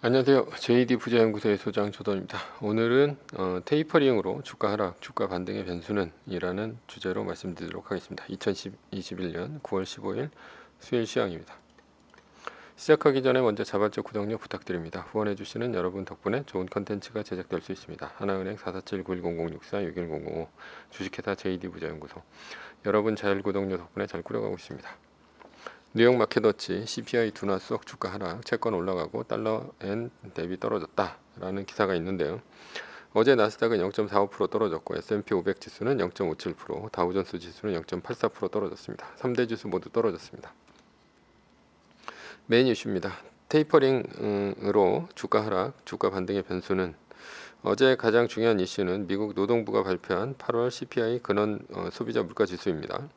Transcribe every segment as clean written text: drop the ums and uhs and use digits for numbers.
안녕하세요. JD 부자연구소의 소장 조던입니다. 오늘은 테이퍼링으로 주가 하락, 주가 반등의 변수는 이라는 주제로 말씀드리도록 하겠습니다. 2021년 9월 15일 수요일 시황입니다. 시작하기 전에 먼저 자발적 구독료 부탁드립니다. 후원해주시는 여러분 덕분에 좋은 컨텐츠가 제작될 수 있습니다. 하나은행 447-9100-64-6100 주식회사 JD 부자연구소 여러분 잘 구독료 덕분에 잘 꾸려가고 있습니다. 뉴욕 마켓워치 CPI 둔화 속 주가 하락, 채권 올라가고 달러엔 대비 떨어졌다 라는 기사가 있는데요. 어제 나스닥은 0.45% 떨어졌고 S&P 500 지수는 0.57%, 다우존스 지수는 0.84% 떨어졌습니다. 3대 지수 모두 떨어졌습니다. 메인 이슈입니다. 테이퍼링으로 주가 하락, 주가 반등의 변수는 어제 가장 중요한 이슈는 미국 노동부가 발표한 8월 CPI 근원 소비자 물가 지수입니다.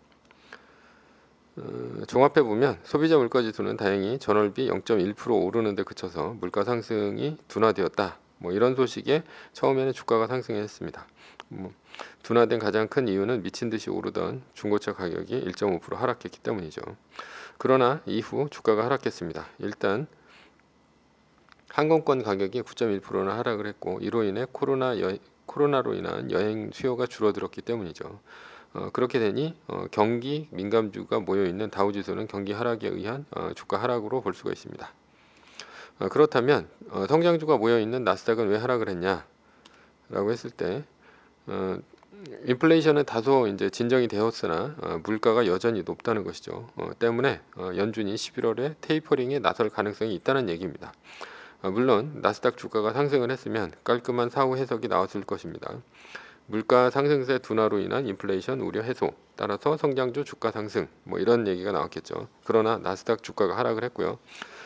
종합해 보면 소비자 물가 지수는 다행히 전월비 0.1% 오르는 데 그쳐서 물가 상승이 둔화되었다. 이런 소식에 처음에는 주가가 상승했습니다. 둔화된 가장 큰 이유는 미친 듯이 오르던 중고차 가격이 1.5% 하락했기 때문이죠. 그러나 이후 주가가 하락했습니다. 일단 항공권 가격이 9.1%나 하락을 했고 이로 인해 코로나로 인한 여행 수요가 줄어들었기 때문이죠. 그렇게 되니 경기 민감주가 모여있는 다우지수는 경기 하락에 의한 주가 하락으로 볼 수가 있습니다. 그렇다면 성장주가 모여있는 나스닥은 왜 하락을 했냐 라고 했을 때 인플레이션은 다소 이제 진정이 되었으나 물가가 여전히 높다는 것이죠. 때문에 연준이 11월에 테이퍼링에 나설 가능성이 있다는 얘기입니다. 물론 나스닥 주가가 상승을 했으면 깔끔한 사후 해석이 나왔을 것입니다. 물가 상승세 둔화로 인한 인플레이션 우려 해소, 따라서 성장주 주가 상승 이런 얘기가 나왔겠죠. 그러나 나스닥 주가가 하락을 했고요.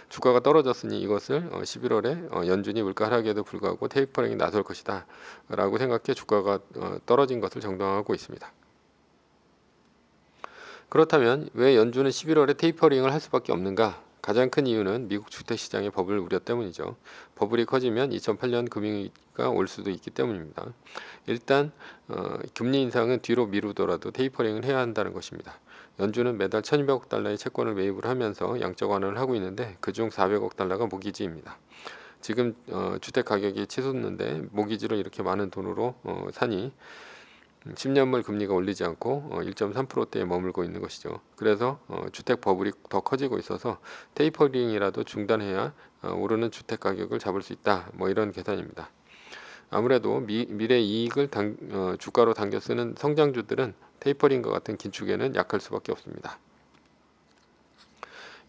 주가가 떨어졌으니 이것을 11월에 연준이 물가 하락에도 불구하고 테이퍼링이 나설 것이다 라고 생각해 주가가 떨어진 것을 정당화하고 있습니다. 그렇다면 왜 연준은 11월에 테이퍼링을 할 수밖에 없는가? 가장 큰 이유는 미국 주택시장의 버블 우려 때문이죠. 버블이 커지면 2008년 금융위기가 올 수도 있기 때문입니다. 일단 금리 인상은 뒤로 미루더라도 테이퍼링을 해야 한다는 것입니다. 연준은 매달 1200억 달러의 채권을 매입을 하면서 양적 완화를 하고 있는데 그중 400억 달러가 모기지입니다. 지금 주택 가격이 치솟는데 모기지를 이렇게 많은 돈으로 사니 10년물 금리가 올리지 않고 1.3%대에 머물고 있는 것이죠. 그래서 주택 버블이 더 커지고 있어서 테이퍼링이라도 중단해야 오르는 주택 가격을 잡을 수 있다. 이런 계산입니다. 아무래도 미래 이익을 주가로 당겨 쓰는 성장주들은 테이퍼링과 같은 긴축에는 약할 수밖에 없습니다.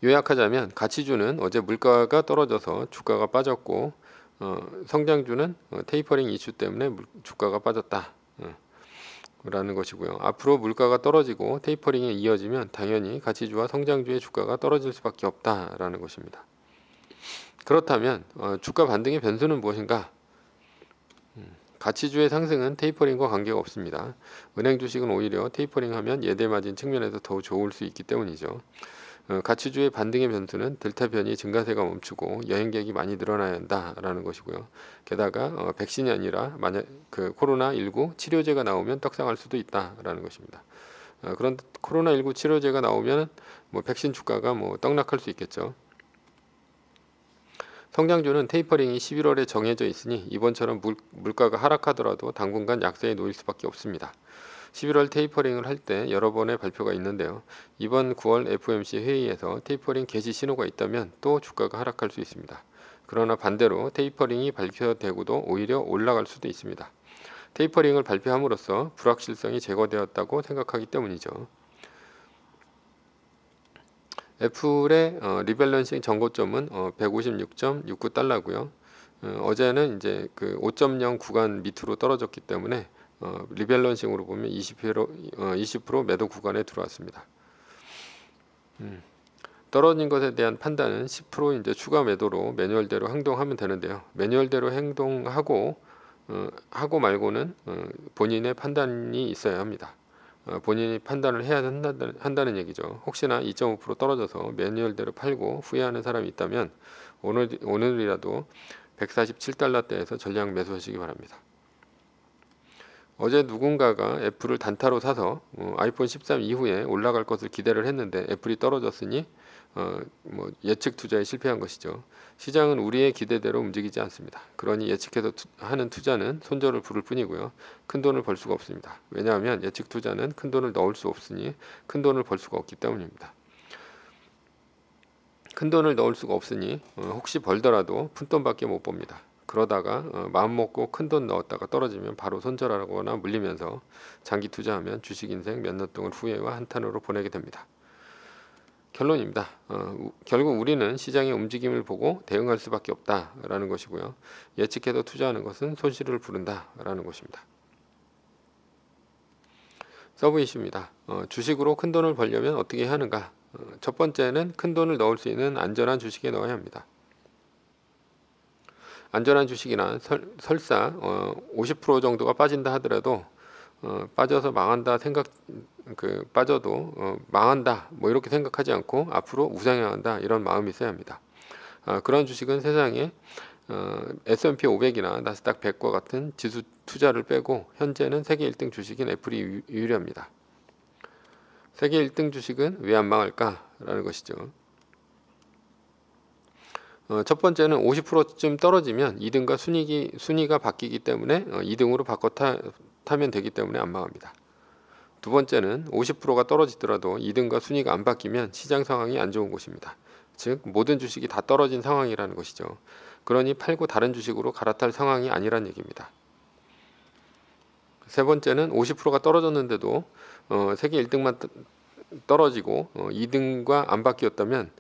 요약하자면 가치주는 어제 물가가 떨어져서 주가가 빠졌고 성장주는 테이퍼링 이슈 때문에 주가가 빠졌다. 라는 것이고요. 앞으로 물가가 떨어지고 테이퍼링이 이어지면 당연히 가치주와 성장주의 주가가 떨어질 수밖에 없다라는 것입니다. 그렇다면 주가 반등의 변수는 무엇인가? 가치주의 상승은 테이퍼링과 관계가 없습니다. 은행 주식은 오히려 테이퍼링하면 예대 마진 측면에서 더 좋을 수 있기 때문이죠. 가치주의 반등의 변수는 델타 변이 증가세가 멈추고 여행객이 많이 늘어나야 한다라는 것이고요. 게다가 백신이 아니라 만약 코로나19 치료제가 나오면 떡상할 수도 있다라는 것입니다. 그런데 코로나19 치료제가 나오면 백신 주가가 떡락할 수 있겠죠. 성장주는 테이퍼링이 11월에 정해져 있으니 이번처럼 물가가 하락하더라도 당분간 약세에 놓일 수밖에 없습니다. 11월 테이퍼링을 할 때 여러 번의 발표가 있는데요. 이번 9월 FOMC 회의에서 테이퍼링 개시 신호가 있다면 또 주가가 하락할 수 있습니다. 그러나 반대로 테이퍼링이 발표되고도 오히려 올라갈 수도 있습니다. 테이퍼링을 발표함으로써 불확실성이 제거되었다고 생각하기 때문이죠. 애플의 리밸런싱 전고점은 156.69달러고요. 어제는 이제 5.0 구간 밑으로 떨어졌기 때문에 리밸런싱으로 보면 20% 매도 구간에 들어왔습니다. 떨어진 것에 대한 판단은 10% 이제 추가 매도로 매뉴얼대로 행동하면 되는데요. 매뉴얼대로 행동하고 하고 말고는 본인의 판단이 있어야 합니다. 본인이 판단을 해야 한다는 얘기죠. 혹시나 2.5% 떨어져서 매뉴얼대로 팔고 후회하는 사람이 있다면 오늘이라도 147달러대에서 전량 매수하시기 바랍니다. 어제 누군가가 애플을 단타로 사서 아이폰 13 이후에 올라갈 것을 기대를 했는데 애플이 떨어졌으니 예측 투자에 실패한 것이죠. 시장은 우리의 기대대로 움직이지 않습니다. 그러니 예측해서 하는 투자는 손절을 부를 뿐이고요. 큰 돈을 벌 수가 없습니다. 왜냐하면 예측 투자는 큰 돈을 넣을 수 없으니 큰 돈을 벌 수가 없기 때문입니다. 큰 돈을 넣을 수가 없으니 혹시 벌더라도 푼돈밖에 못 봅니다. 그러다가 마음먹고 큰 돈 넣었다가 떨어지면 바로 손절하거나 물리면서 장기 투자하면 주식 인생 몇 년 동안 후회와 한탄으로 보내게 됩니다. 결론입니다. 결국 우리는 시장의 움직임을 보고 대응할 수밖에 없다라는 것이고요. 예측해서 투자하는 것은 손실을 부른다라는 것입니다. 서브 이슈입니다. 주식으로 큰 돈을 벌려면 어떻게 해야 하는가? 첫 번째는 큰 돈을 넣을 수 있는 안전한 주식에 넣어야 합니다. 안전한 주식이나 설사 50% 정도가 빠진다 하더라도 빠져서 망한다 빠져도 망한다 이렇게 생각하지 않고 앞으로 우상향한다 이런 마음이 있어야 합니다. 그런 주식은 세상에 S&P 500이나 나스닥 100과 같은 지수 투자를 빼고 현재는 세계 1등 주식인 애플이 유일합니다. 세계 1등 주식은 왜 안 망할까라는 것이죠. 첫 번째는 50%쯤 떨어지면 2등과 순위가 바뀌기 때문에 2등으로 바꿔 타면 되기 때문에 안 망합니다. 두 번째는 50%가 떨어지더라도 2등과 순위가 안 바뀌면 시장 상황이 안 좋은 것입니다. 즉 모든 주식이 다 떨어진 상황이라는 것이죠. 그러니 팔고 다른 주식으로 갈아탈 상황이 아니란 얘기입니다. 세 번째는 50%가 떨어졌는데도 세계 1등만 떨어지고 2등과 안 바뀌었다면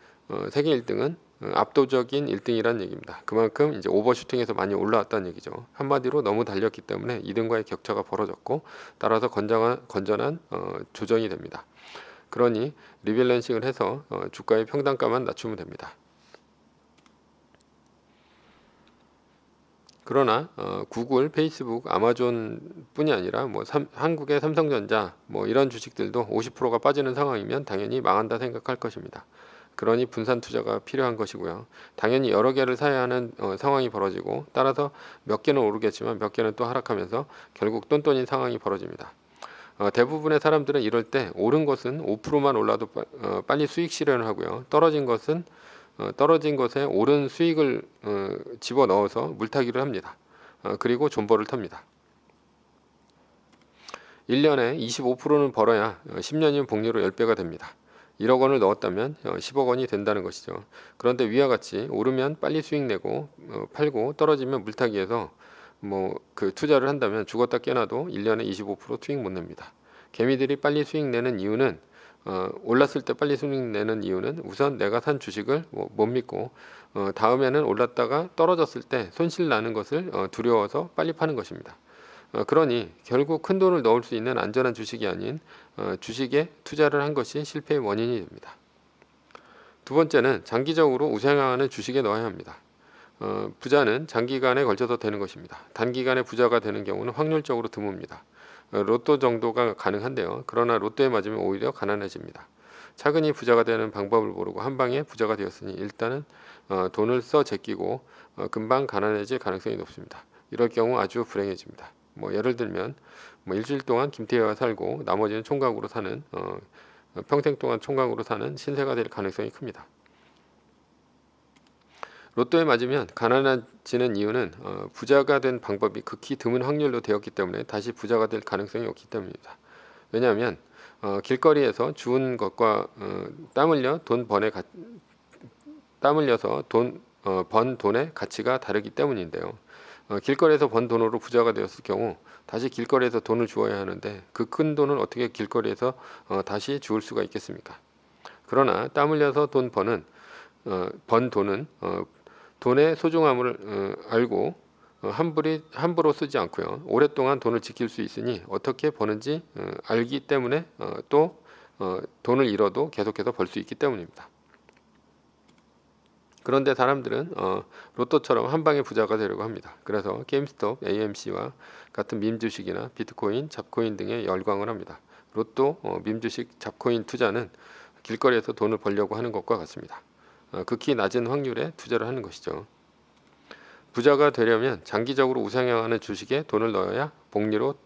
세계 1등은 압도적인 1등이라는 얘기입니다. 그만큼 이제 오버슈팅해서 많이 올라왔다는 얘기죠. 한마디로 너무 달렸기 때문에 2등과의 격차가 벌어졌고 따라서 건전한 조정이 됩니다. 그러니 리밸런싱을 해서 주가의 평단가만 낮추면 됩니다. 그러나 구글, 페이스북, 아마존뿐이 아니라 한국의 삼성전자 이런 주식들도 50%가 빠지는 상황이면 당연히 망한다 생각할 것입니다. 그러니 분산 투자가 필요한 것이고요. 당연히 여러 개를 사야 하는 상황이 벌어지고 따라서 몇 개는 오르겠지만 몇 개는 또 하락하면서 결국 똔똔인 상황이 벌어집니다. 대부분의 사람들은 이럴 때 오른 것은 5%만 올라도 빨리 수익 실현을 하고요. 떨어진 것에 오른 수익을 집어넣어서 물타기를 합니다. 그리고 존버를 탑니다. 1년에 25%는 벌어야 10년이면 복리로 10배가 됩니다. 1억 원을 넣었다면 10억 원이 된다는 것이죠. 그런데 위와 같이 오르면 빨리 수익 내고 팔고 떨어지면 물타기해서 그 투자를 한다면 죽었다 깨나도 1년에 25% 수익 못 냅니다. 개미들이 빨리 수익 내는 이유는 올랐을 때 빨리 수익 내는 이유는 우선 내가 산 주식을 못 믿고 다음에는 올랐다가 떨어졌을 때 손실 나는 것을 두려워서 빨리 파는 것입니다. 그러니 결국 큰 돈을 넣을 수 있는 안전한 주식이 아닌 주식에 투자를 한 것이 실패의 원인이 됩니다. 두 번째는 장기적으로 우상향하는 주식에 넣어야 합니다. 부자는 장기간에 걸쳐서 되는 것입니다. 단기간에 부자가 되는 경우는 확률적으로 드뭅니다. 로또 정도가 가능한데요. 그러나 로또에 맞으면 오히려 가난해집니다. 차근히 부자가 되는 방법을 모르고 한 방에 부자가 되었으니 일단은 돈을 써 제끼고 금방 가난해질 가능성이 높습니다. 이럴 경우 아주 불행해집니다. 예를 들면 일주일 동안 김태희와 살고 나머지는 총각으로 사는 평생 동안 총각으로 사는 신세가 될 가능성이 큽니다. 로또에 맞으면 가난해지는 이유는 부자가 된 방법이 극히 드문 확률로 되었기 때문에 다시 부자가 될 가능성이 없기 때문입니다. 왜냐하면 길거리에서 주운 것과 땀 흘려서 번 돈의 가치가 다르기 때문인데요. 길거리에서 번 돈으로 부자가 되었을 경우 다시 길거리에서 돈을 주어야 하는데 그 큰 돈을 어떻게 길거리에서 다시 주울 수가 있겠습니까? 그러나 땀 흘려서 번 돈은 돈의 소중함을 알고 함부로 쓰지 않고요. 오랫동안 돈을 지킬 수 있으니 어떻게 버는지 알기 때문에 또 돈을 잃어도 계속해서 벌 수 있기 때문입니다. 그런데 사람들은 로또처럼 한 방에 부자가 되려고 합니다. 그래서 게임스톱, AMC와 같은 밈 주식이나 비트코인, 잡코인 등에 열광을 합니다. 로또, 밈 주식, 잡코인 투자는 길거리에서 돈을 벌려고 하는 것과 같습니다. 극히 낮은 확률에 투자를 하는 것이죠. 부자가 되려면 장기적으로 우상향하는 주식에 돈을 넣어야 복리로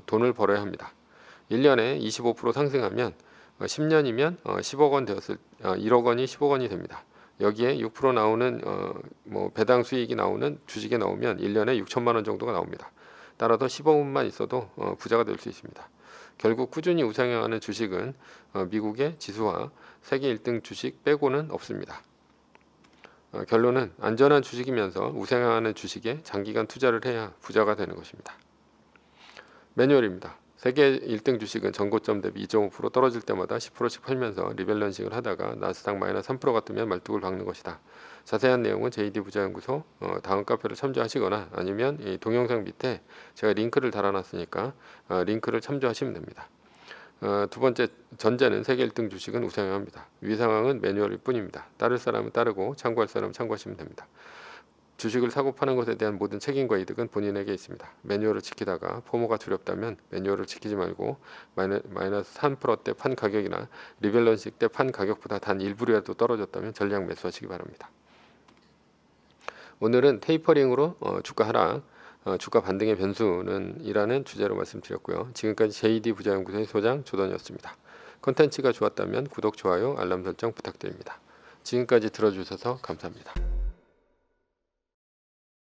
돈을 벌어야 합니다. 1년에 25% 상승하면 10년이면 10억 원 되었을 1억 원이 10억 원이 됩니다. 여기에 6% 나오는 배당 수익이 나오는 주식에 넣으면 1년에 6천만 원 정도가 나옵니다. 따라서 10억 원만 있어도 부자가 될 수 있습니다. 결국 꾸준히 우상향하는 주식은 미국의 지수와 세계 1등 주식 빼고는 없습니다. 결론은 안전한 주식이면서 우상향하는 주식에 장기간 투자를 해야 부자가 되는 것입니다. 매뉴얼입니다. 세계 1등 주식은 전고점 대비 2.5% 떨어질 때마다 10%씩 팔면서 리밸런싱을 하다가 나스닥 마이너스 3%가 뜨면 말뚝을 박는 것이다. 자세한 내용은 JD 부자연구소 다음 카페를 참조하시거나 아니면 이 동영상 밑에 제가 링크를 달아놨으니까 링크를 참조하시면 됩니다. 두 번째, 전제는 세계 1등 주식은 우상향합니다. 위 상황은 매뉴얼일 뿐입니다. 따를 사람은 따르고 참고할 사람은 참고하시면 됩니다. 주식을 사고 파는 것에 대한 모든 책임과 이득은 본인에게 있습니다. 매뉴얼을 지키다가 포모가 두렵다면 매뉴얼을 지키지 말고 마이너스 3%대 판 가격이나 리밸런싱 때 판 가격보다 단 일부라도 떨어졌다면 전량 매수하시기 바랍니다. 오늘은 테이퍼링으로 주가 하락, 주가 반등의 변수는 이라는 주제로 말씀드렸고요. 지금까지 JD 부자연구소의 소장 조던이었습니다. 컨텐츠가 좋았다면 구독, 좋아요, 알람 설정 부탁드립니다. 지금까지 들어주셔서 감사합니다.